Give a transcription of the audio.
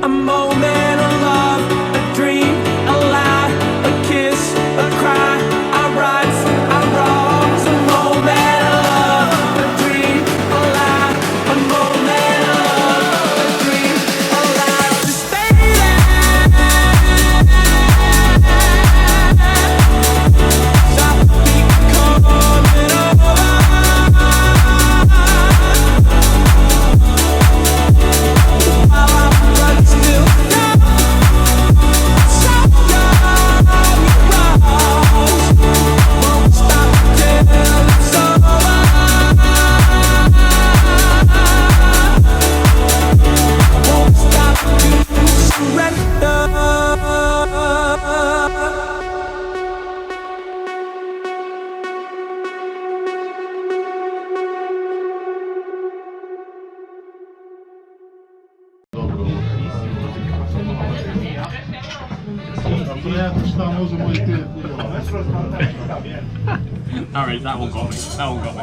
A moment of love, a dream, a lie, a kiss, a cry, our rights, our wrongs. A moment of love, a dream, a lie, a moment of love, a dream, a lie. Just stay there. Stop me coming over. Alright, that one got me. That one got me.